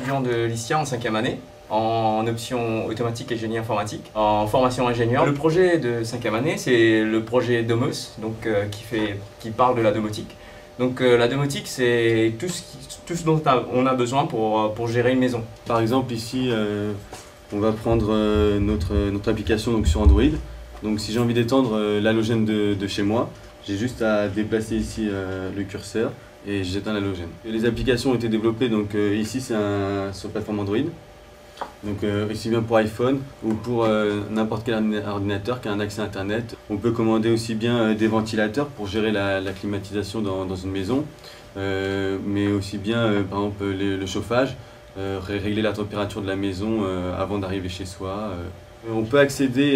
étudiant de l'ISTIA en 5e année, en option automatique et génie informatique, en formation ingénieur. Le projet de 5e année, c'est le projet Domos, donc, qui parle de la domotique. Donc la domotique, c'est tout ce dont on a besoin pour gérer une maison. Par exemple, ici, on va prendre notre application donc, sur Android. Donc si j'ai envie d'étendre l'halogène de chez moi, j'ai juste à déplacer ici le curseur et j'éteins l'halogène. Les applications ont été développées, donc ici c'est sur plateforme Android. Donc aussi bien pour iPhone ou pour n'importe quel ordinateur qui a un accès Internet. On peut commander aussi bien des ventilateurs pour gérer la climatisation dans une maison, mais aussi bien par exemple le chauffage, régler la température de la maison avant d'arriver chez soi. On peut accéder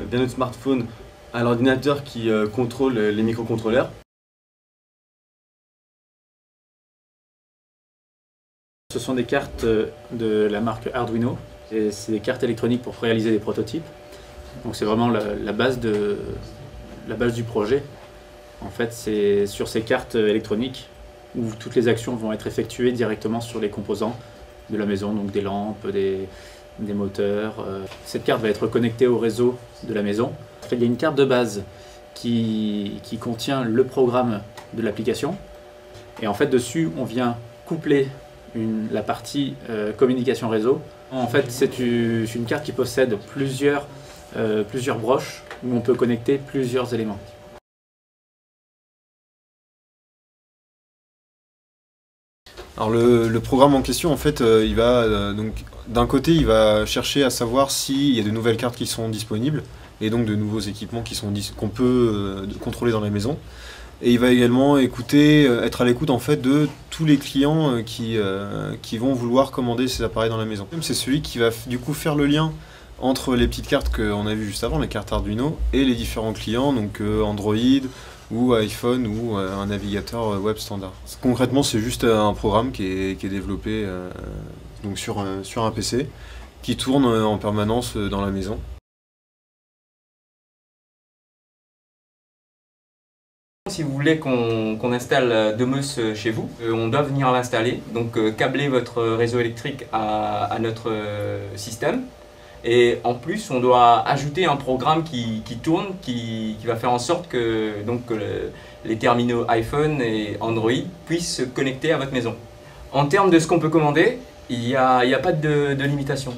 via notre smartphone à l'ordinateur qui contrôle les microcontrôleurs. Ce sont des cartes de la marque Arduino. C'est des cartes électroniques pour réaliser des prototypes. Donc c'est vraiment la base du projet. En fait, c'est sur ces cartes électroniques où toutes les actions vont être effectuées directement sur les composants de la maison, donc des lampes, des moteurs. Cette carte va être connectée au réseau de la maison. Il y a une carte de base qui contient le programme de l'application. Et en fait, dessus, on vient coupler la partie communication réseau. En fait, c'est une carte qui possède plusieurs broches où on peut connecter plusieurs éléments. Alors le programme en question, en fait, il va donc d'un côté, il va chercher à savoir s'il y a de nouvelles cartes qui sont disponibles et donc de nouveaux équipements qu'on peut contrôler dans la maison. Et il va également être à l'écoute en fait de tous les clients qui vont vouloir commander ces appareils dans la maison. C'est celui qui va du coup faire le lien entre les petites cartes qu'on a vues juste avant, les cartes Arduino, et les différents clients, donc Android ou iPhone ou un navigateur web standard. Concrètement, c'est juste un programme qui est développé donc sur un PC qui tourne en permanence dans la maison. Si vous voulez qu'on installe Domos chez vous, on doit venir l'installer, donc câbler votre réseau électrique à notre système. Et en plus, on doit ajouter un programme qui tourne, qui va faire en sorte que les terminaux iPhone et Android puissent se connecter à votre maison. En termes de ce qu'on peut commander, il n'y a pas de limitation.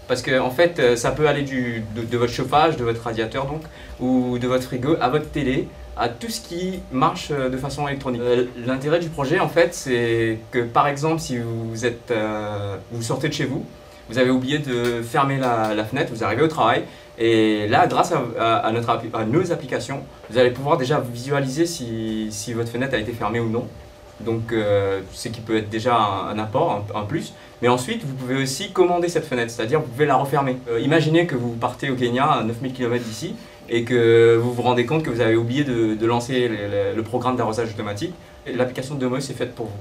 Parce que en fait, ça peut aller de votre chauffage, de votre radiateur donc, ou de votre frigo à votre télé, à tout ce qui marche de façon électronique. L'intérêt du projet, en fait, c'est que par exemple, si vous sortez de chez vous, vous avez oublié de fermer la fenêtre, vous arrivez au travail, et là, grâce à nos applications, vous allez pouvoir déjà visualiser si votre fenêtre a été fermée ou non. Donc, ce qui peut être déjà un apport, un plus. Mais ensuite, vous pouvez aussi commander cette fenêtre, c'est-à-dire vous pouvez la refermer. Imaginez que vous partez au Kenya, à 9000 km d'ici, et que vous vous rendez compte que vous avez oublié de lancer le programme d'arrosage automatique. L'application de Domos est faite pour vous.